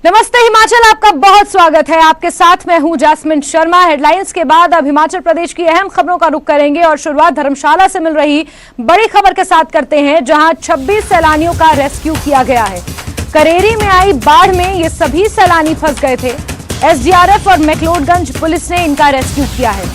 नमस्ते हिमाचल, आपका बहुत स्वागत है। आपके साथ मैं हूं जैस्मिन शर्मा। हेडलाइंस के बाद अब हिमाचल प्रदेश की अहम खबरों का रुख करेंगे और शुरुआत धर्मशाला से मिल रही बड़ी खबर के साथ करते हैं, जहां 26 सैलानियों का रेस्क्यू किया गया है। करेरी में आई बाढ़ में ये सभी सैलानी फंस गए थे। एसडीआरएफ और मैक्लोडगंज पुलिस ने इनका रेस्क्यू किया है।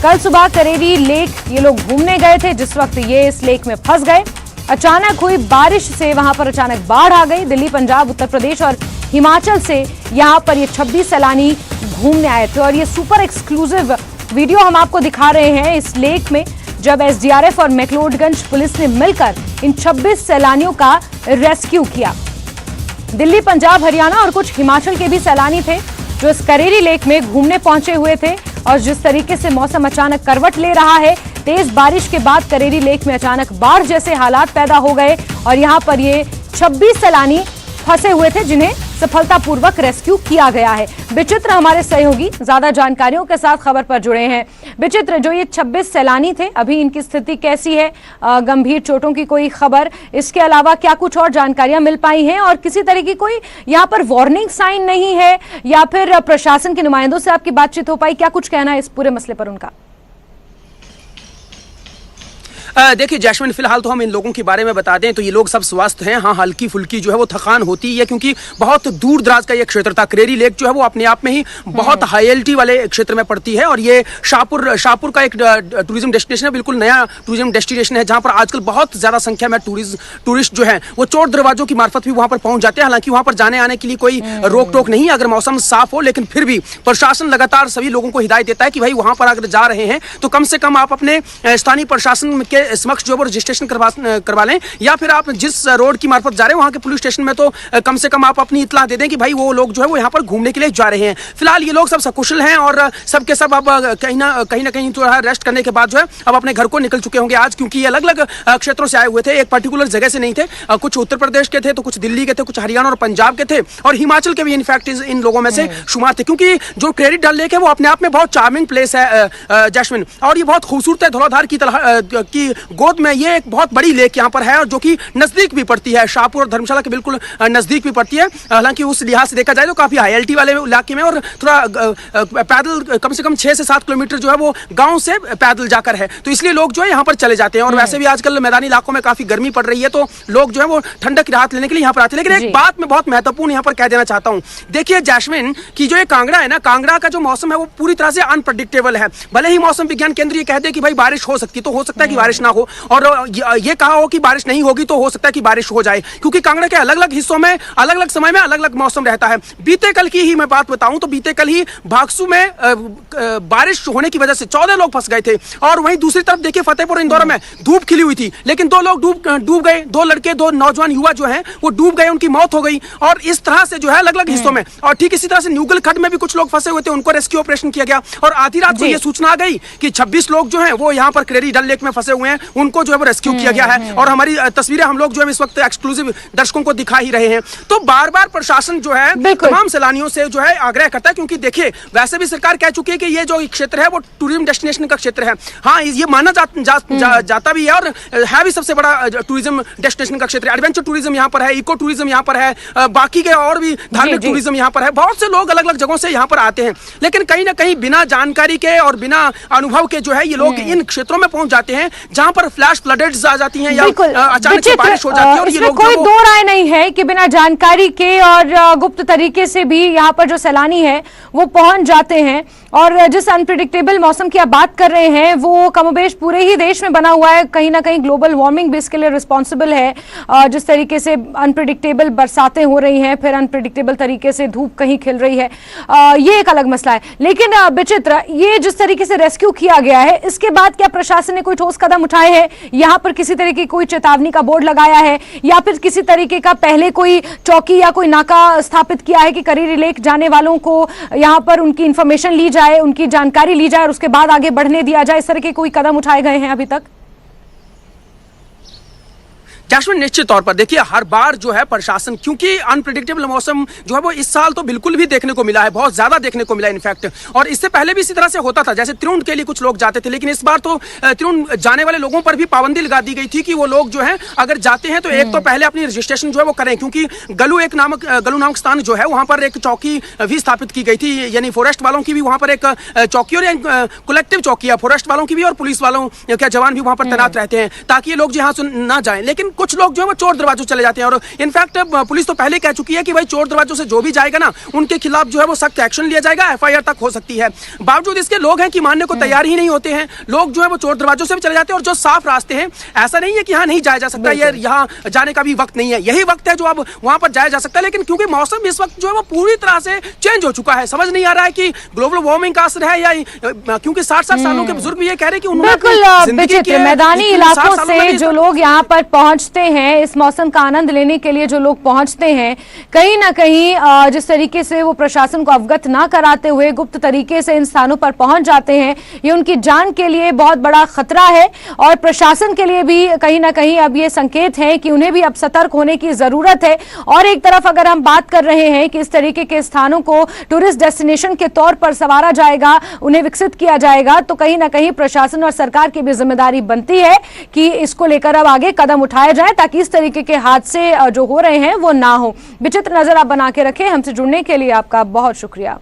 कल सुबह करेरी लेक ये लोग घूमने गए थे, जिस वक्त ये इस लेक में फंस गए। अचानक हुई बारिश से वहां पर अचानक बाढ़ आ गई। दिल्ली, पंजाब, उत्तर प्रदेश और हिमाचल से यहां पर ये 26 सैलानी घूमने आए थे और ये सुपर एक्सक्लूसिव वीडियो हम आपको दिखा रहे हैं इस लेक में, जब एसडीआरएफ और मैक्लोडगंज पुलिस ने मिलकर इन 26 सैलानियों का रेस्क्यू किया। दिल्ली, पंजाब, हरियाणा और कुछ हिमाचल के भी सैलानी थे जो इस करेरी लेक में घूमने पहुंचे हुए थे। और जिस तरीके से मौसम अचानक करवट ले रहा है, तेज बारिश के बाद करेरी लेक में अचानक बाढ़ जैसे हालात पैदा हो गए और यहां पर ये 26 सैलानी फंसे हुए थे, जिन्हें सफलतापूर्वक रेस्क्यू किया गया है। विचित्र हमारे सहयोगी ज्यादा जानकारियों के साथ खबर पर जुड़े हैं। विचित्र, जो ये 26 सैलानी थे, अभी इनकी स्थिति कैसी है? गंभीर चोटों की कोई खबर, इसके अलावा क्या कुछ और जानकारियां मिल पाई हैं और किसी तरह की कोई यहाँ पर वार्निंग साइन नहीं है या फिर प्रशासन के नुमाइंदों से आपकी बातचीत हो पाई? क्या कुछ कहना है इस पूरे मसले पर उनका? देखिए जैस्मिन, फिलहाल तो हम इन लोगों के बारे में बता दें तो ये लोग सब स्वस्थ हैं। हाँ, हल्की फुल्की जो है वो थकान होती है, क्योंकि बहुत दूर दराज का ये क्षेत्र था। करेरी लेक जो है वो अपने आप में ही बहुत हाई एल्टी वाले क्षेत्र में पड़ती है और ये शाहपुर का एक टूरिज्म डेस्टिनेशन है, बिल्कुल नया टूरिज्म डेस्टिनेशन है, जहाँ पर आजकल बहुत ज्यादा संख्या में टूरिस्ट जो है वो चोर दरवाजों की मार्फत भी वहाँ पर पहुंच जाते हैं। हालांकि वहाँ पर जाने आने के लिए कोई रोक टोक नहीं अगर मौसम साफ हो, लेकिन फिर भी प्रशासन लगातार सभी लोगों को हिदायत देता है कि भाई वहाँ पर अगर जा रहे हैं तो कम से कम आप अपने स्थानीय प्रशासन के समक्ष जो रजिस्ट्रेशन करवा लें, या फिर आप जिस रोड की मार्फत जा रहे हैं वहां के पुलिस स्टेशन में तो कम से कम आप अपनी इत्तला दे दें कि भाई वो लोग जो है वो यहाँ पर घूमने के लिए जा रहे हैं। फिलहाल ये लोग सब सकुशल हैं और सबके सब अब कहीं ना कहीं जो है रेस्ट करने के बाद जो है अब अपने घर को निकल चुके होंगे आज, क्योंकि ये अलग अलग क्षेत्रों से आए हुए थे, एक पर्टिकुलर जगह से नहीं थे। कुछ उत्तर प्रदेश के थे, तो कुछ दिल्ली के थे, कुछ हरियाणा और पंजाब के थे और हिमाचल के भी इनफैक्ट इन लोगों में से शुमार थे। क्योंकि जो करेरी डल लेक है वो अपने आप में बहुत चार्मिंग प्लेस है जैस्मिन, और ये बहुत खूबसूरत है। धौलाधार की गोद में ये एक बहुत बड़ी लेक यहाँ पर है और जो कि नजदीक भी पड़ती है, शाहपुर और धर्मशाला के बिल्कुल नजदीक भी पड़ती है। हालांकि उस लिहाज से देखा जाए तो काफी हाई एल्टी वाले इलाके में और थोड़ा पैदल कम से कम 6 से 7 किलोमीटर जो है वो गांव से पैदल जाकर है, तो इसलिए लोग जो है यहाँ पर चले जाते हैं। और वैसे भी आजकल मैदानी इलाकों में काफी गर्मी पड़ रही है, तो लोग जो है वो ठंडक की राहत लेने के लिए यहाँ पर आते हैं। लेकिन एक बात मैं बहुत महत्वपूर्ण यहाँ पर कह देना चाहता हूँ। देखिए जैस्मिन, की जो ये कांगड़ा है ना, कांगड़ा का जो मौसम है वो पूरी तरह से अनप्रडिक्टेबल है। भले ही मौसम विज्ञान केंद्र ये कह दे कि भाई बारिश हो सकती, तो हो सकता है कि बारिश ना हो, और ये कहा हो कि बारिश नहीं होगी तो हो सकता है कि बारिश हो जाए, क्योंकि कांगड़ा के अलग अलग हिस्सों में अलग अलग समय में अलग अलग मौसम रहता है। बीते कल की ही मैं बात बताऊं तो बीते कल ही भागसू में बारिश होने की वजह से 14 लोग फंस गए थे, और वहीं दूसरी तरफ देखिए फतेहपुर इंदौर में धूप खिली हुई थी, लेकिन 2 लोग डूब गए। 2 लड़के, 2 नौजवान युवा जो हैं वो डूब गए, उनकी मौत हो गई। और इस तरह से जो है अलग अलग हिस्सों में, और ठीक इसी तरह से न्यूगल खड्ड में भी कुछ लोग फंसे हुए थे, उनको रेस्क्यू ऑपरेशन किया गया। और आधी रात को ये सूचना आ गई कि 26 लोग जो हैं वो यहाँ पर करेरी डल लेक में फंसे हुए हैं, उनको जो है वो रेस्क्यू किया गया है। और हमारी तस्वीरें हम लोग जो है इस वक्त एक्सक्लूसिव दर्शकों को दिखा ही रहे हैं। तो बार बार प्रशासन जो है तमाम सैलानियों से जो है आग्रह करता है, क्योंकि देखिए वैसे भी सरकार कह चुकी है कि ये जो क्षेत्र है वो टूरिज्म डेस्टिनेशन का क्षेत्र है। हाँ, ये माना जाता भी है और है भी सबसे बड़ा टूरिज्म डेस्टिनेशन का क्षेत्र है। एडवेंचर टूरिज्म यहाँ पर है, इको टूरिज्म यहाँ पर है, बाकी के और भी धार्मिक टूरिज्म यहाँ पर है। बहुत से लोग अलग अलग जगहों से यहाँ पर आते हैं, लेकिन कहीं ना कहीं बिना जानकारी के और बिना अनुभव के जो है ये लोग इन क्षेत्रों में पहुंच जाते हैं जहां पर फ्लैश फ्लडेड्स आ जाती हैं या अचानक से बारिश हो जाती है। और ये लोग कोई दो राय नहीं है कि बिना जानकारी के और गुप्त तरीके से भी यहाँ पर जो सैलानी है वो पहुंच जाते हैं। और जिस अनप्रिडिक्टेबल मौसम की आप बात कर रहे हैं वो कमोबेश पूरे ही देश में बना हुआ है। कहीं ना कहीं ग्लोबल वार्मिंग भी इसके लिए रिस्पॉन्सिबल है। जिस तरीके से अनप्रिडिक्टेबल बरसातें हो रही हैं, फिर अनप्रिडिक्टेबल तरीके से धूप कहीं खिल रही है, ये एक अलग मसला है। लेकिन विचित्र, ये जिस तरीके से रेस्क्यू किया गया है, इसके बाद क्या प्रशासन ने कोई ठोस कदम उठाए हैं? यहाँ पर किसी तरह की कोई चेतावनी का बोर्ड लगाया है या फिर किसी तरीके का पहले कोई चौकी या कोई नाका स्थापित किया है कि करेरी लेक जाने वालों को यहाँ पर उनकी इंफॉर्मेशन ली जाए, उनकी जानकारी ली जाए और उसके बाद आगे बढ़ने दिया जाए? इस तरह के कोई कदम उठाए गए हैं अभी तक? जैस्मिन, निश्चित तौर पर देखिए हर बार जो है प्रशासन, क्योंकि अनप्रेडिक्टेबल मौसम जो है वो इस साल तो बिल्कुल भी देखने को मिला है, बहुत ज्यादा देखने को मिला इनफैक्ट। और इससे पहले भी इसी तरह से होता था, जैसे त्रिउंड के लिए कुछ लोग जाते थे, लेकिन इस बार तो त्रिउंड जाने वाले लोगों पर भी पाबंदी लगा दी गई थी कि वो लोग जो है अगर जाते हैं तो एक तो पहले अपनी रजिस्ट्रेशन जो है वो करें, क्योंकि गलू नामक स्थान जो है वहां पर एक चौकी भी स्थापित की गई थी, यानी फॉरेस्ट वालों की भी वहां पर एक चौकी और कलेक्टिव चौकी है, फॉरेस्ट वालों की भी और पुलिस वालों क्या जवान भी वहां पर तैनात रहते हैं ताकि ये लोग यहाँ से ना जाएं। लेकिन कुछ लोग जो है वो चोर दरवाजों चले जाते हैं, और इनफैक्ट पुलिस तो पहले कह चुकी है कि भाई चोर दरवाजों से जो भी जाएगा ना उनके खिलाफ जो है वो सख्त एक्शन लिया जाएगा, FIR तक हो सकती है। बावजूद इसके लोग हैं कि मानने को तैयार ही नहीं होते हैं, लोग जो है वो चोर दरवाजों से भी चले जाते हैं। और जो साफ रास्ते हैं, ऐसा नहीं है कि यहाँ नहीं जाया जा सकता, ये यहाँ जाने का भी वक्त नहीं है, यही वक्त है जो अब वहां पर जाया जा सकता है। लेकिन क्योंकि मौसम इस वक्त जो है वो पूरी तरह से चेंज हो चुका है, समझ नहीं आ रहा है कि ग्लोबल वार्मिंग का असर है या क्योंकि 60-60 सालों के बुजुर्ग भी ये कह रहे हैं कि बिल्कुल विचित्र मैदानी इलाकों से जो लोग यहाँ पर पहुंचते हैं, इस मौसम का आनंद लेने के लिए जो लोग पहुंचते हैं, कहीं ना कहीं जिस तरीके से वो प्रशासन को अवगत ना कराते हुए गुप्त तरीके से इन स्थानों पर पहुंच जाते हैं, ये उनकी जान के लिए बहुत बड़ा खतरा है। और प्रशासन के लिए भी कहीं ना कहीं अब ये संकेत है कि उन्हें भी अब सतर्क होने की जरूरत है। और एक तरफ अगर हम बात कर रहे हैं कि इस तरीके के स्थानों को टूरिस्ट डेस्टिनेशन के तौर पर संवारा जाएगा, उन्हें विकसित किया जाएगा, तो कहीं ना कहीं प्रशासन और सरकार की भी जिम्मेदारी बनती है कि इसको लेकर अब आगे कदम उठाया जाए ताकि इस तरीके के हादसे जो हो रहे हैं वो ना हो। विचित्र नजर आप बना के रखें। हमसे जुड़ने के लिए आपका बहुत शुक्रिया।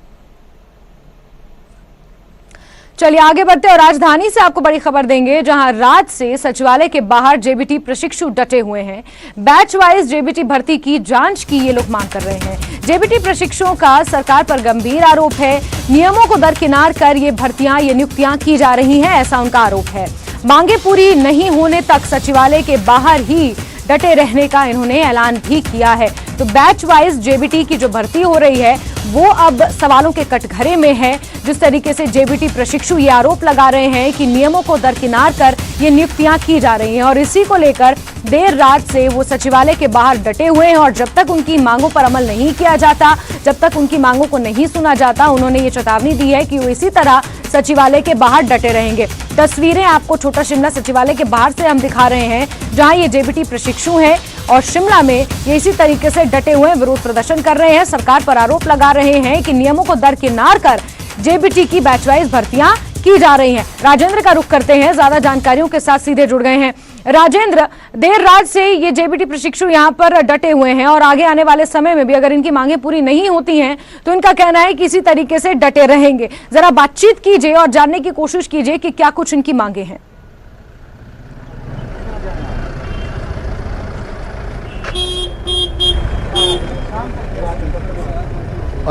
चलिए आगे बढ़ते और राजधानी से आपको बड़ी खबर देंगे, जहां रात से सचिवालय के बाहर जेबीटी प्रशिक्षु डटे हुए हैं। बैच वाइज जेबीटी भर्ती की जांच की ये लोग मांग कर रहे हैं। जेबीटी प्रशिक्षुओं का सरकार पर गंभीर आरोप है, नियमों को दरकिनार कर ये भर्तियां, ये नियुक्तियां की जा रही हैं, ऐसा उनका आरोप है। मांगे पूरी नहीं होने तक सचिवालय के बाहर ही डटे रहने का इन्होंने ऐलान भी किया है। तो बैच वाइज जेबीटी की जो भर्ती हो रही है वो अब सवालों के कटघरे में है। जिस तरीके से जेबीटी प्रशिक्षु ये आरोप लगा रहे हैं कि नियमों को दरकिनार कर ये नियुक्तियां की जा रही हैं, और इसी को लेकर देर रात से वो सचिवालय के बाहर डटे हुए हैं। और जब तक उनकी मांगों पर अमल नहीं किया जाता, जब तक उनकी मांगों को नहीं सुना जाता, उन्होंने ये चेतावनी दी है कि वो इसी तरह सचिवालय के बाहर डटे रहेंगे। तस्वीरें आपको छोटा शिमला सचिवालय के बाहर से हम दिखा रहे हैं, जहां ये जेबीटी प्रशिक्षु हैं और शिमला में ये इसी तरीके से डटे हुए विरोध प्रदर्शन कर रहे हैं, सरकार पर आरोप लगा रहे हैं कि नियमों को दरकिनार कर जेबीटी की बैच वाइज भर्तियां की जा रही हैं। राजेंद्र का रुख करते हैं, ज्यादा जानकारियों के साथ सीधे जुड़ गए हैं। राजेंद्र, देर रात से ये जेबीटी प्रशिक्षु यहाँ पर डटे हुए हैं और आगे आने वाले समय में भी अगर इनकी मांगे पूरी नहीं होती हैं तो इनका कहना है कि इसी तरीके से डटे रहेंगे। जरा बातचीत कीजिए और जानने की कोशिश कीजिए कि क्या कुछ इनकी मांगे हैं।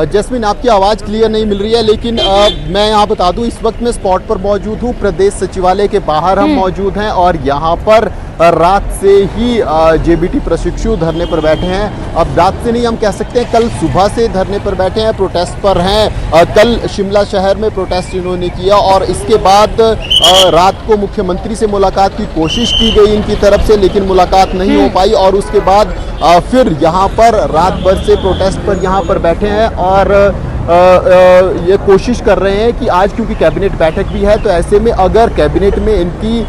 जैस्मिन, आपकी आवाज़ क्लियर नहीं मिल रही है, लेकिन मैं यहाँ बता दूँ इस वक्त मैं स्पॉट पर मौजूद हूँ, प्रदेश सचिवालय के बाहर हम मौजूद हैं और यहाँ पर रात से ही जेबीटी प्रशिक्षु धरने पर बैठे हैं। अब रात से नहीं, हम कह सकते हैं कल सुबह से धरने पर बैठे हैं, प्रोटेस्ट पर हैं। कल शिमला शहर में प्रोटेस्ट इन्होंने किया और इसके बाद रात को मुख्यमंत्री से मुलाकात की कोशिश की गई इनकी तरफ से, लेकिन मुलाकात नहीं हो पाई। और उसके बाद फिर यहाँ पर रात भर से प्रोटेस्ट पर यहाँ पर बैठे हैं और ये कोशिश कर रहे हैं कि आज क्योंकि कैबिनेट बैठक भी है, तो ऐसे में अगर कैबिनेट में इनकी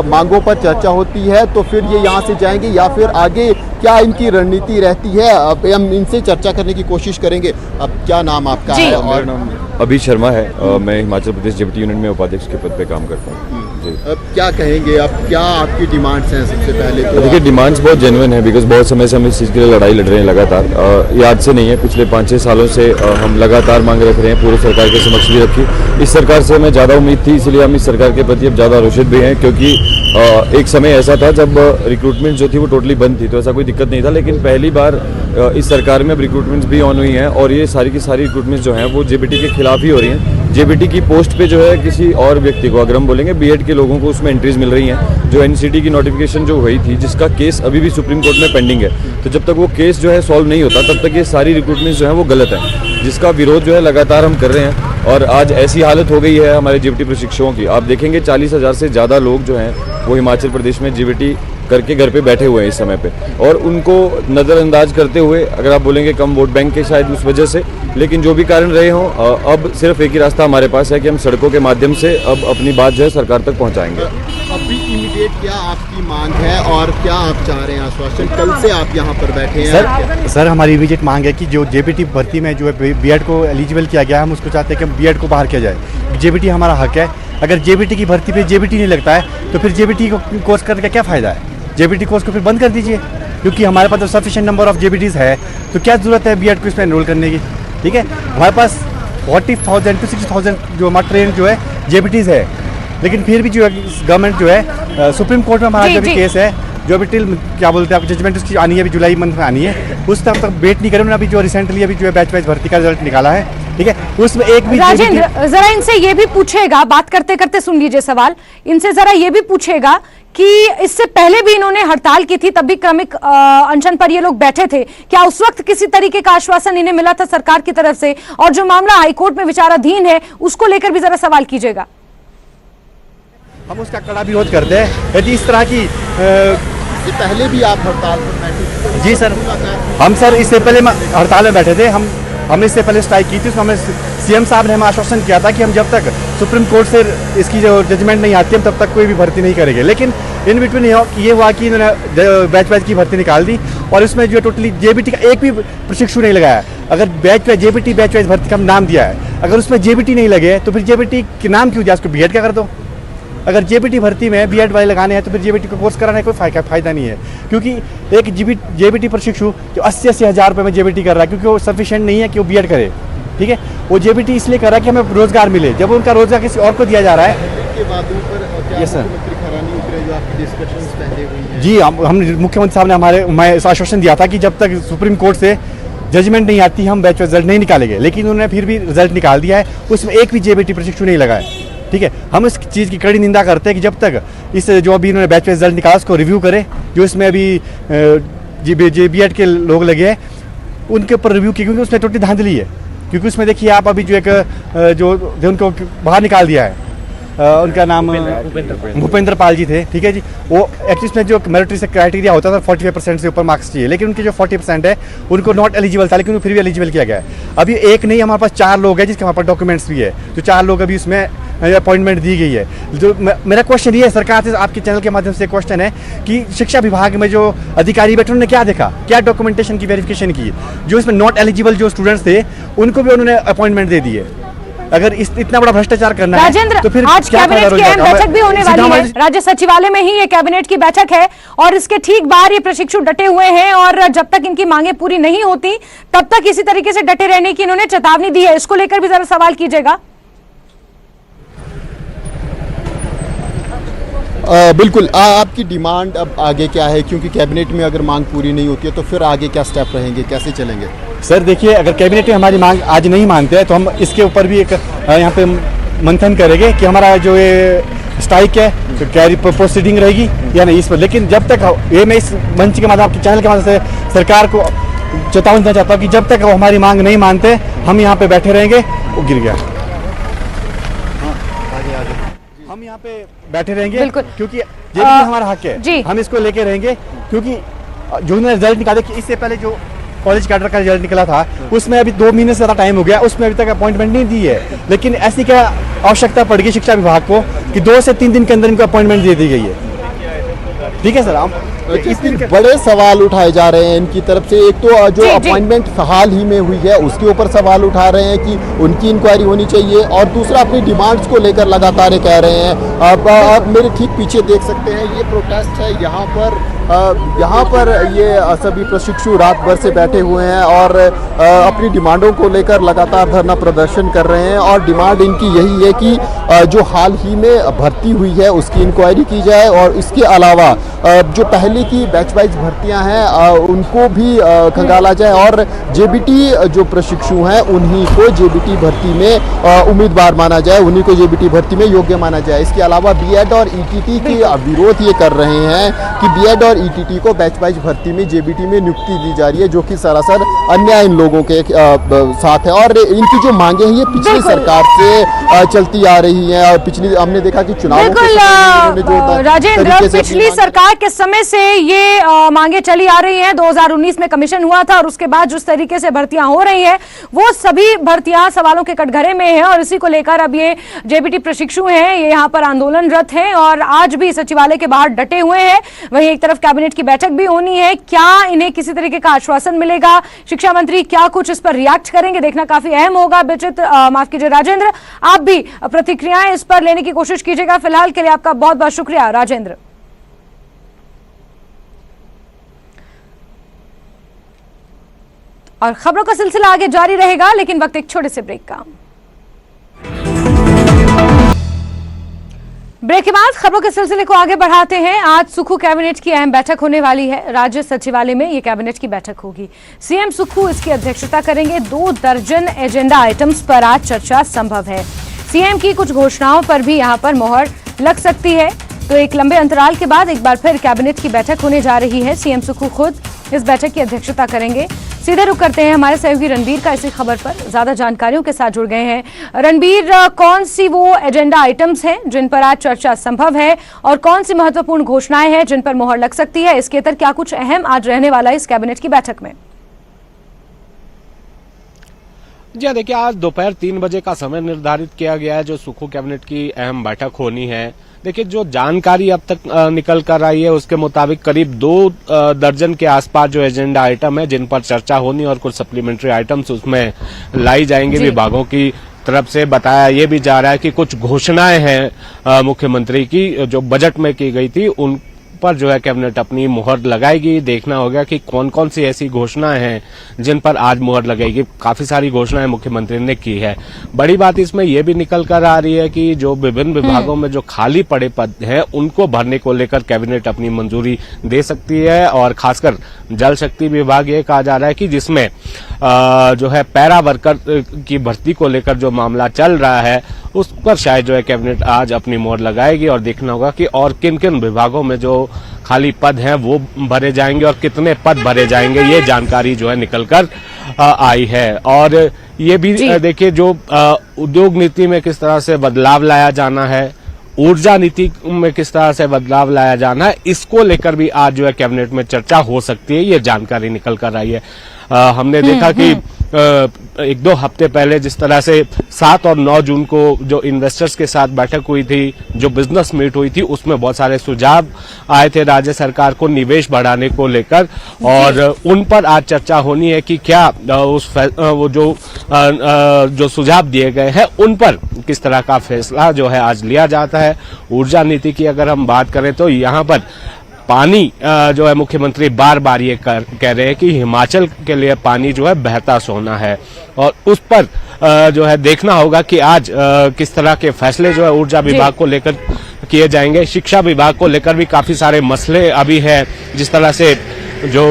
मांगों पर चर्चा होती है तो फिर ये यहाँ से जाएंगे या फिर आगे क्या इनकी रणनीति रहती है, अब हम इनसे चर्चा करने की कोशिश करेंगे। अब क्या नाम आपका है? मेरा नाम अभी शर्मा है, मैं हिमाचल प्रदेश जेबीटी यूनियन में उपाध्यक्ष के पद पे काम करता हूँ। अब क्या कहेंगे, अब क्या आपकी डिमांड्स हैं? सबसे पहले तो देखिए, डिमांड्स बहुत जेन्युइन है, बिकॉज बहुत समय से हम इस चीज़ के लिए लड़ाई लड़ रहे हैं लगातार। याद से नहीं है, पिछले 5-6 सालों से हम लगातार मांग रख रहे हैं, पूरे सरकार के समक्ष भी रखी। इस सरकार से हमें ज़्यादा उम्मीद थी, इसलिए हम इस सरकार के प्रति अब ज़्यादा आक्रोशित भी हैं, क्योंकि एक समय ऐसा था जब रिक्रूटमेंट जो थी वो टोटली बंद थी, तो ऐसा कोई दिक्कत नहीं था। लेकिन पहली बार इस सरकार में अब रिक्रूटमेंट्स भी ऑन हुई हैं और ये सारी की सारी रिक्रूटमेंट्स जो हैं वो जेबीटी के खिलाफ ही हो रही हैं। जेबीटी की पोस्ट पे जो है किसी और व्यक्ति को, अगर हम बोलेंगे बीएड के लोगों को उसमें एंट्रीज मिल रही हैं, जो एनसीटी की नोटिफिकेशन जो हुई थी जिसका केस अभी भी सुप्रीम कोर्ट में पेंडिंग है। तो जब तक वो केस जो है सॉल्व नहीं होता तब तक ये सारी रिक्रूटमेंट्स जो है वो गलत है, जिसका विरोध जो है लगातार हम कर रहे हैं। और आज ऐसी हालत हो गई है हमारे जेबीटी प्रशिक्षुओं की, आप देखेंगे 40,000 से ज़्यादा लोग जो हैं वो हिमाचल प्रदेश में जेबीटी करके घर पे बैठे हुए हैं इस समय पे, और उनको नज़रअंदाज करते हुए, अगर आप बोलेंगे कम वोट बैंक के शायद उस वजह से, लेकिन जो भी कारण रहे हों, अब सिर्फ एक ही रास्ता हमारे पास है कि हम सड़कों के माध्यम से अब अपनी बात जो है सरकार तक पहुंचाएंगे। अभी इमीडिएट क्या आपकी मांग है और क्या आप चाह रहे हैं आश्वासन? कल से आप यहाँ पर बैठे हैं। सर हमारी इमीडिएट मांग है कि जो जेबीटी भर्ती में जो है बीएड को एलिजिबल किया गया है, हम उसको चाहते हैं कि बीएड को बाहर किया जाए। जेबीटी हमारा हक है। अगर जेबीटी की भर्ती पे जेबीटी नहीं लगता है तो फिर जेबीटी को कोर्स करने का क्या फ़ायदा है? जेबीटी कोर्स को फिर बंद कर दीजिए, क्योंकि हमारे पास तो सफिशिएंट नंबर ऑफ जेबीटीज़ है, तो क्या ज़रूरत है बीएड को इसमें एनरोल करने की? ठीक है, हमारे पास 40,000 to 60,000 जो हमारा ट्रेन जो है जेबीटीज़ है, लेकिन फिर भी जो है गवर्नमेंट जो है सुप्रीम कोर्ट में हमारा जो भी केस है, जो अभी टिल क्या बोलते हैं, जजमेंट उसकी आनी है, अभी जुलाई मंथ में आनी है, उस तक वेट नहीं करें। अभी जो रिसेंटली अभी जो है बैच भर्ती का रिजल्ट निकाला है, ठीक है, उसमें एक भी राजेंद्र जरा इनसे ये भी पूछेगा, बात करते करते सुन लीजिए सवाल, इनसे जरा ये भी पूछेगा कि इससे पहले भी इन्होंने हड़ताल की थी, तब भी क्रमिक अनशन पर ये लोग बैठे थे, क्या उस वक्त किसी तरीके का आश्वासन इन्हें मिला था सरकार की तरफ से? और जो मामला हाईकोर्ट में विचाराधीन है उसको लेकर भी जरा सवाल कीजिएगा। हम उसका कड़ा विरोध करते हैं। यदि इस तरह की पहले भी आप हड़ताल पर बैठे थे? जी सर, हम सर इससे पहले हड़ताल में बैठे थे। हमने इससे पहले स्ट्राइक की थी, उसमें हमें सीएम साहब ने हमें आश्वासन किया था कि हम जब तक सुप्रीम कोर्ट से इसकी जो जजमेंट नहीं आती हम तब तक कोई भी भर्ती नहीं करेंगे। लेकिन इन बिटवीन ये हुआ कि इन्होंने बैच की भर्ती निकाल दी और इसमें जो टोटली जेबीटी का एक भी प्रशिक्षु नहीं लगाया। अगर जेबीटी बैच वाइज भर्ती का हम नाम दिया है, अगर उसमें जेबीटी नहीं लगे तो फिर जेबीटी के नाम क्यों दिया? उसको बीएड का कर दो। अगर जेबीटी भर्ती में बीएड वाले लगाने हैं तो फिर जेबीटी को कोर्स कराने का कोई फायदा नहीं है, क्योंकि एक जेबीटी प्रशिक्षु जो 80-80 हज़ार रुपये में जेबीटी कर रहा है, क्योंकि वो सफिशिएंट नहीं है कि वो बीएड करे। ठीक है, वो जेबीटी इसलिए कर रहा है कि हमें रोजगार मिले, जब उनका रोजगार किसी और को दिया जा रहा है। यस सर, जी हम मुख्यमंत्री साहब ने हमें आश्वासन दिया था कि जब तक सुप्रीम कोर्ट से जजमेंट नहीं आती हम बैच रिजल्ट नहीं निकालेंगे, लेकिन उन्होंने फिर भी रिजल्ट निकाल दिया है, उसमें एक भी जेबीटी प्रशिक्षु नहीं लगा है। ठीक है, हम इस चीज़ की कड़ी निंदा करते हैं कि जब तक इस जो अभी इन्होंने बैच रिजल्ट निकाला उसको रिव्यू करें, जो इसमें अभी बीएड के लोग लगे हैं उनके ऊपर रिव्यू की, क्योंकि उसमें टोटली धांधली है। क्योंकि उसमें देखिए आप अभी जो एक जो उनको बाहर निकाल दिया है, उनका नाम भूपेंद्र पाल जी थे। ठीक है जी, वो एक्चुअली में जो मेरिटरी से क्राइटेरिया होता था 45% से ऊपर मार्क्स चाहिए, लेकिन उनके जो 40% है उनको नॉट एलिजिबल था, लेकिन फिर भी एलिजिबल किया गया है। अभी एक नहीं, हमारे पास 4 लोग हैं जिसके हमारे पास डॉक्यूमेंट्स भी है, जो 4 लोग अभी उसमें अपॉइंटमेंट दी गई है। जो मेरा क्वेश्चन ये है सरकार से, आपके चैनल के माध्यम से क्वेश्चन है कि शिक्षा विभाग में जो अधिकारी बैठे उन्होंने क्या देखा, क्या डॉक्यूमेंटेशन की वेरिफिकेशन की? जो इसमें नॉट एलिजिबल जो स्टूडेंट्स थे उनको भी उन्होंने अपॉइंटमेंट दे दी है। अगर इतना बड़ा भ्रष्टाचार करना है तो फिर आज कैबिनेट की अहम बैठक भी होने वाली है। राज्य सचिवालय में ही ये कैबिनेट की बैठक है और इसके ठीक बाहर ये प्रशिक्षु डटे हुए हैं और जब तक इनकी मांगे पूरी नहीं होती तब तक इसी तरीके से डटे रहने की इन्होंने चेतावनी दी है। इसको लेकर भी जरा सवाल कीजिएगा। बिल्कुल, आपकी डिमांड अब आगे क्या है? क्योंकि कैबिनेट में अगर मांग पूरी नहीं होती है तो फिर आगे क्या स्टेप रहेंगे, कैसे चलेंगे? सर देखिए, अगर कैबिनेट में हमारी मांग आज नहीं मानते हैं तो हम इसके ऊपर भी एक यहाँ पे मंथन करेंगे कि हमारा जो ये स्ट्राइक है तो क्या प्रोसीडिंग रहेगी या नहीं इस पर। लेकिन जब तक ये, मैं इस मंच के माध्यम, आपके चैनल के माध्यम से सरकार को चेतावनी देना चाहता हूँ कि जब तक वो हमारी मांग नहीं मानते हम यहाँ पे बैठे रहेंगे। वो गिर गया, हम यहाँ पे बैठे रहेंगे क्योंकि ये भी हमारा हक है, हम इसको लेके रहेंगे। क्योंकि जो उन्होंने रिजल्ट निकाले, इससे पहले जो कॉलेज कैडर का रिजल्ट निकला था उसमें अभी 2 महीने से ज़्यादा टाइम हो गया, उसमें अभी तक अपॉइंटमेंट नहीं दी है। लेकिन ऐसी क्या आवश्यकता पड़ गई शिक्षा विभाग को कि 2 से 3 दिन के अंदर इनको अपॉइंटमेंट दे दी गई है। ठीक है सर, हम इतने बड़े सवाल उठाए जा रहे हैं इनकी तरफ से। एक तो जो अपॉइंटमेंट हाल ही में हुई है उसके ऊपर सवाल उठा रहे हैं कि उनकी इंक्वायरी होनी चाहिए, और दूसरा अपनी डिमांड्स को लेकर लगातार ये कह रहे हैं। आप मेरे ठीक पीछे देख सकते हैं, ये प्रोटेस्ट है। यहाँ पर ये सभी प्रशिक्षु रात भर से बैठे हुए हैं और अपनी डिमांडों को लेकर लगातार धरना प्रदर्शन कर रहे हैं। और डिमांड इनकी यही है कि जो हाल ही में भर्ती हुई है उसकी इंक्वायरी की जाए, और इसके अलावा जो पहले की बैच वाइज भर्तियां हैं उनको भी खंगाला जाए, और जेबीटी जो प्रशिक्षु हैं उन्हीं को जेबीटी भर्ती में उम्मीदवार माना जाए, उन्हीं को जेबीटी भर्ती में योग्य माना जाए। इसके अलावा बीएड और ईटीटी की विरोध ये कर रहे हैं कि बीएड और पर ईटीटी को बैच वाइज भर्ती में जेबीटी में नियुक्ति दी जा रही है, जो कि सरासर अन्याय इन लोगों के साथ है। और इनकी जो मांगे हैं ये पिछली सरकार से चलती आ रही हैं, और पिछली हमने देखा कि चुनावों के समय जो राजेंद्र, पिछली सरकार के समय से ये मांगे चली आ रही हैं। 2019 में कमीशन हुआ था और उसके बाद जिस तरीके से भर्तियां हो रही हैं वो सभी भर्तियां सवालों के कटघरे में हैं, और इसी को लेकर अब ये जेबीटी प्रशिक्षु हैं, ये यहाँ पर आंदोलनरत हैं और आज भी सचिवालय के बाहर डटे हुए हैं। वहीं एक तरफ कैबिनेट की बैठक भी होनी है, क्या इन्हें किसी तरीके का आश्वासन मिलेगा? शिक्षा मंत्री क्या कुछ इस पर रिएक्ट करेंगे, देखना काफी अहम होगा। बिचित, माफ कीजिए राजेंद्र, आप भी प्रतिक्रियाएं इस पर लेने की कोशिश कीजिएगा। फिलहाल के लिए आपका बहुत बहुत शुक्रिया राजेंद्र। और खबरों का सिलसिला आगे जारी रहेगा, लेकिन वक्त एक छोटे से ब्रेक का। ब्रेक के बाद खबरों के सिलसिले को आगे बढ़ाते हैं। आज सुक्खू कैबिनेट की अहम बैठक होने वाली है। राज्य सचिवालय में ये कैबिनेट की बैठक होगी। सीएम सुक्खू इसकी अध्यक्षता करेंगे। 2 दर्जन एजेंडा आइटम्स पर आज चर्चा संभव है। सीएम की कुछ घोषणाओं पर भी यहां पर मोहर लग सकती है। तो एक लंबे अंतराल के बाद एक बार फिर कैबिनेट की बैठक होने जा रही है। सीएम सुक्खू खुद इस बैठक की अध्यक्षता करेंगे। सीधे रुक करते हैं हमारे सहयोगी रणबीर का इसी खबर पर, ज्यादा जानकारियों के साथ जुड़ गए हैं। रणबीर, कौन सी वो एजेंडा आइटम्स हैं जिन पर आज चर्चा संभव है और कौन सी महत्वपूर्ण घोषणाएं हैं जिन पर मोहर लग सकती है? इसके अंदर क्या कुछ अहम आज रहने वाला है इस कैबिनेट की बैठक में? जी देखिए, आज दोपहर 3 बजे का समय निर्धारित किया गया है जो सुक्खू कैबिनेट की अहम बैठक होनी है। देखिए, जो जानकारी अब तक निकल कर आई है उसके मुताबिक करीब 2 दर्जन के आसपास जो एजेंडा आइटम है जिन पर चर्चा होनी और कुछ सप्लीमेंट्री आइटम्स उसमें लाई जाएंगे। विभागों की तरफ से बताया ये भी जा रहा है कि कुछ घोषणाएं हैं मुख्यमंत्री की जो बजट में की गई थी उन पर जो है कैबिनेट अपनी मुहर लगाएगी। देखना होगा कि कौन कौन सी ऐसी घोषणाएं हैं जिन पर आज मुहर लगेगी। काफी सारी घोषणाएं मुख्यमंत्री ने की है। बड़ी बात इसमें यह भी निकल कर आ रही है कि जो विभिन्न विभागों में जो खाली पड़े पद हैं उनको भरने को लेकर कैबिनेट अपनी मंजूरी दे सकती है। और खासकर जल शक्ति विभाग ये कहा जा रहा है कि जिसमें जो है पैरा वर्कर की भर्ती को लेकर जो मामला चल रहा है उस पर शायद जो है कैबिनेट आज अपनी मोहर लगाएगी। और देखना होगा कि और किन किन विभागों में जो खाली पद हैं वो भरे जाएंगे और कितने पद भरे जाएंगे, ये जानकारी जो है निकल कर आई है। और ये भी देखिए, जो उद्योग नीति में किस तरह से बदलाव लाया जाना है, ऊर्जा नीति में किस तरह से बदलाव लाया जाना है, इसको लेकर भी आज जो है कैबिनेट में चर्चा हो सकती है, ये जानकारी निकल कर आई है। हमने देखा कि 1-2 हफ्ते पहले जिस तरह से 7 और 9 जून को जो इन्वेस्टर्स के साथ बैठक हुई थी, जो बिजनेस मीट हुई थी, उसमें बहुत सारे सुझाव आए थे राज्य सरकार को निवेश बढ़ाने को लेकर, और उन पर आज चर्चा होनी है कि क्या वो जो सुझाव दिए गए हैं उन पर किस तरह का फैसला जो है आज लिया जाता है। ऊर्जा नीति की अगर हम बात करें तो यहाँ पर पानी जो है मुख्यमंत्री बार बार ये कह रहे हैं कि हिमाचल के लिए पानी जो है बहता सोना है, और उस पर जो है देखना होगा कि आज किस तरह के फैसले जो है ऊर्जा विभाग को लेकर किए जाएंगे। शिक्षा विभाग को लेकर भी काफी सारे मसले अभी हैं, जिस तरह से जो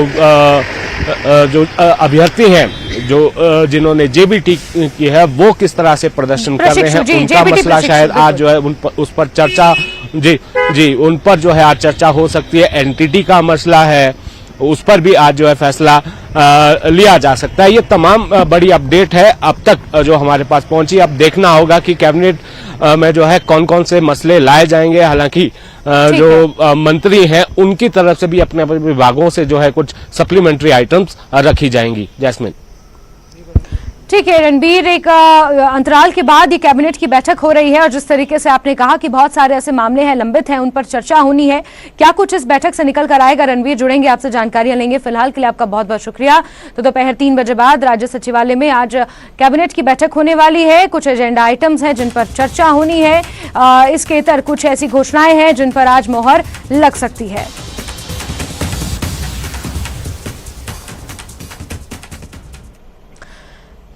अभ्यर्थी हैं जो जिन्होंने जेबीटी की है वो किस तरह से प्रदर्शन कर रहे हैं, उनका मसला शायद आज जो है उस पर चर्चा जी उन पर जो है आज चर्चा हो सकती है। एनटीटी का मसला है, उस पर भी आज जो है फैसला लिया जा सकता है। ये तमाम बड़ी अपडेट है अब तक जो हमारे पास पहुंची। अब देखना होगा कि कैबिनेट में जो है कौन कौन से मसले लाए जाएंगे। हालांकि जो मंत्री हैं उनकी तरफ से भी अपने अपने विभागों से जो है कुछ सप्लीमेंट्री आइटम्स रखी जाएंगी। जैस्मिन, ठीक है रणबीर, एक अंतराल के बाद ये कैबिनेट की बैठक हो रही है और जिस तरीके से आपने कहा कि बहुत सारे ऐसे मामले हैं लंबित हैं, उन पर चर्चा होनी है। क्या कुछ इस बैठक से निकल कर आएगा? रणबीर जुड़ेंगे, आपसे जानकारियां लेंगे। फिलहाल के लिए आपका बहुत बहुत शुक्रिया। तो दोपहर 3 बजे बाद राज्य सचिवालय में आज कैबिनेट की बैठक होने वाली है। कुछ एजेंडा आइटम्स हैं जिन पर चर्चा होनी है। इसके इतर कुछ ऐसी घोषणाएं हैं जिन पर आज मोहर लग सकती है।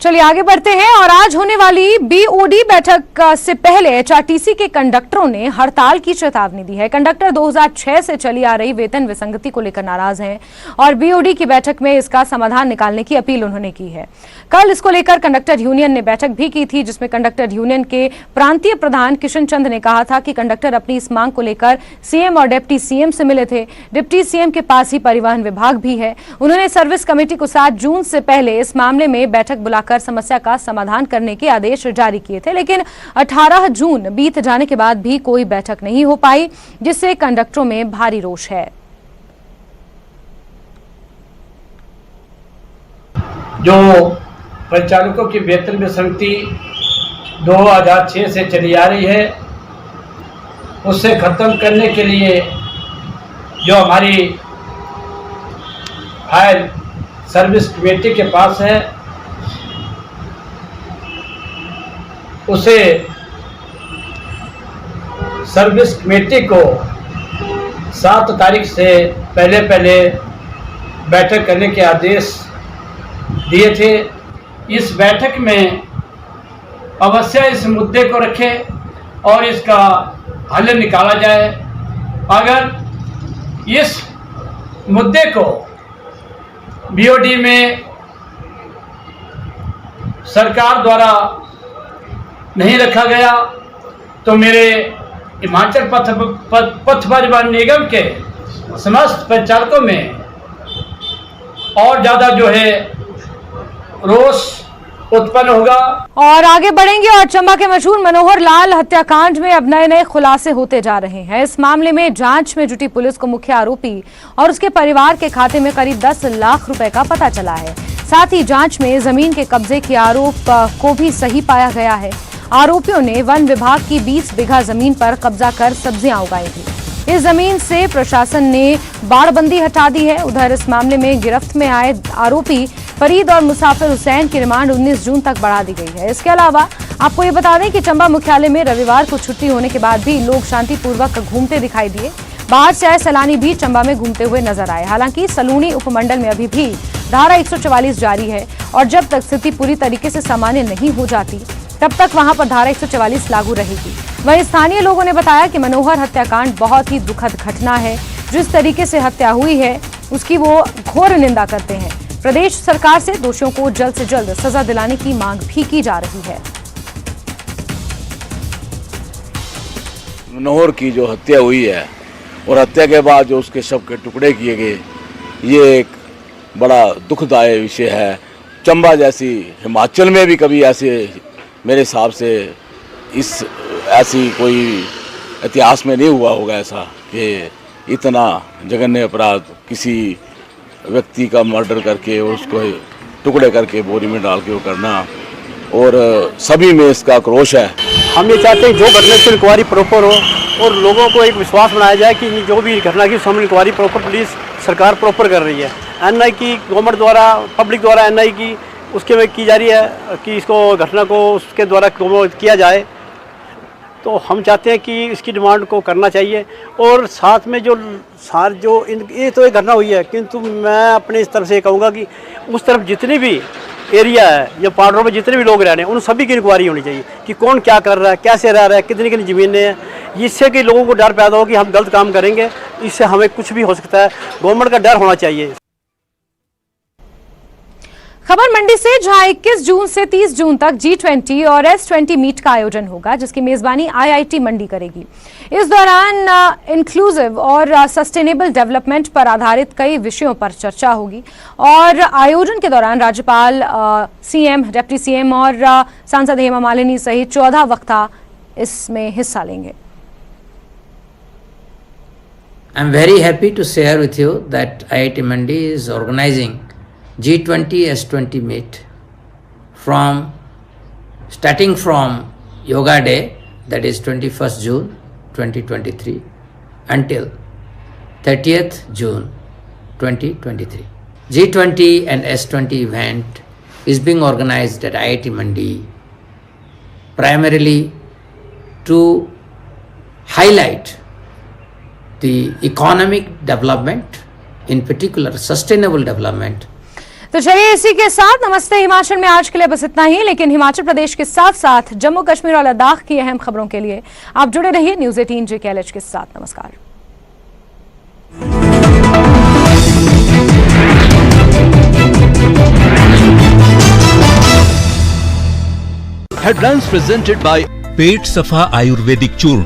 चलिए आगे बढ़ते हैं और आज होने वाली बीओडी बैठक से पहले एचआरटीसी के कंडक्टरों ने हड़ताल की चेतावनी दी है। कंडक्टर 2006 से चली आ रही वेतन विसंगति को लेकर नाराज हैं और बीओडी की बैठक में इसका समाधान निकालने की अपील उन्होंने की है। कल इसको लेकर कंडक्टर यूनियन ने बैठक भी की थी, जिसमें कंडक्टर यूनियन के प्रांतीय प्रधान किशन चंद ने कहा था कि कंडक्टर अपनी इस मांग को लेकर सीएम और डिप्टी सीएम से मिले थे। डिप्टी सीएम के पास ही परिवहन विभाग भी है। उन्होंने सर्विस कमेटी को 7 जून से पहले इस मामले में बैठक बुलाकर समस्या का समाधान करने के आदेश जारी किए थे, लेकिन 18 जून बीत जाने के बाद भी कोई बैठक नहीं हो पाई, जिससे कंडक्टरों में भारी रोष है। जो परिचालकों की वेतन विसंगति 2006 से चली आ रही है, उससे खत्म करने के लिए जो हमारी फाइल सर्विस कमेटी के पास है, उसे सर्विस कमेटी को 7 तारीख से पहले बैठक करने के आदेश दिए थे। इस बैठक में अवश्य इस मुद्दे को रखें और इसका हल निकाला जाए। अगर इस मुद्दे को बीओडी में सरकार द्वारा नहीं रखा गया तो मेरे हिमाचल पथ परिवहन निगम के समस्त परिचालकों में और ज़्यादा जो है रोष उत्पन्न होगा। और आगे बढ़ेंगे और चंबा के मशहूर मनोहर लाल हत्याकांड में अब नए खुलासे होते जा रहे हैं। इस मामले में जांच में जुटी पुलिस को मुख्य आरोपी और उसके परिवार के खाते में करीब 10 लाख रुपए का पता चला है। साथ ही जांच में जमीन के कब्जे के आरोप को भी सही पाया गया है। आरोपियों ने वन विभाग की 20 बीघा जमीन पर कब्जा कर सब्जियां उगाई थी। इस जमीन से प्रशासन ने बाड़बंदी हटा दी है। उधर इस मामले में गिरफ्त में आए आरोपी फरीद और मुसाफिर हुसैन की रिमांड 19 जून तक बढ़ा दी गई है। इसके अलावा आपको ये बता दें कि चंबा मुख्यालय में रविवार को छुट्टी होने के बाद भी लोग शांतिपूर्वक घूमते दिखाई दिए। बाहर से आए सैलानी भी चंबा में घूमते हुए नजर आए। हालांकि सलूनी उपमंडल में अभी भी धारा 144 जारी है और जब तक स्थिति पूरी तरीके से सामान्य नहीं हो जाती तब तक वहां पर धारा 144 लागू रहेगी। वहीं स्थानीय लोगों ने बताया कि मनोहर हत्याकांड बहुत ही दुखद घटना है। जिस तरीके से हत्या हुई है उसकी वो घोर निंदा करते हैं। प्रदेश सरकार से दोषियों को जल्द से जल्द सजा दिलाने की मांग भी की जा रही है। मनोहर की जो हत्या हुई है और हत्या के बाद जो उसके शव के टुकड़े किए गए, ये एक बड़ा दुखदायक विषय है। चंबा जैसी हिमाचल में भी कभी ऐसे मेरे हिसाब से ऐसी कोई इतिहास में नहीं हुआ होगा ऐसा कि इतना जघन्य अपराध किसी व्यक्ति का मर्डर करके और उसको टुकड़े करके बोरी में डाल के वो करना, और सभी में इसका आक्रोश है। हम ये चाहते हैं जो घटना की इंक्वायरी प्रॉपर हो और लोगों को एक विश्वास बनाया जाए कि जो भी घटना की सामने इंक्वायरी प्रॉपर पुलिस सरकार प्रॉपर कर रही है। एनआई की गवर्नमेंट द्वारा पब्लिक द्वारा एनआई की उसके में की जा रही है कि इसको घटना को उसके द्वारा किया जाए। तो हम चाहते हैं कि इसकी डिमांड को करना चाहिए। और साथ में ये तो एक घटना हुई है, किंतु मैं अपने इस तरफ से कहूँगा कि उस तरफ जितनी भी एरिया है या पहाड़ों में जितने भी लोग रह रहे हैं उन सभी की इंक्वायरी होनी चाहिए कि कौन क्या कर रहा है, कैसे रह रहा है, कितनी कितनी ज़मीनें हैं। इससे कि लोगों को डर पैदा हो कि हम गलत काम करेंगे, इससे हमें कुछ भी हो सकता है। गवर्नमेंट का डर होना चाहिए। खबर मंडी से, जहां 21 जून से 30 जून तक G20 और S20 मीट का आयोजन होगा, जिसकी मेजबानी IIT मंडी करेगी। इस दौरान इंक्लूसिव और सस्टेनेबल डेवलपमेंट पर आधारित कई विषयों पर चर्चा होगी और आयोजन के दौरान राज्यपाल, सीएम, डिप्टी सीएम और सांसद हेमा मालिनी सहित 14 वक्ता इसमें हिस्सा लेंगे। I am very happy to share with you that IIT Mandi is organizing G20 S20 meet starting from Yoga Day, that is 21st June 2023 until 30th June 2023. G20 and S20 event is being organized at IIT Mandi primarily to highlight the economic development, in particular sustainable development. तो चलिए इसी के साथ नमस्ते हिमाचल में आज के लिए बस इतना ही, लेकिन हिमाचल प्रदेश के साथ साथ जम्मू कश्मीर और लद्दाख की अहम खबरों के लिए आप जुड़े रहिए न्यूज़ 18 JKLH के साथ। नमस्कार। Headlines presented by पेट सफा आयुर्वेदिक चूर्ण।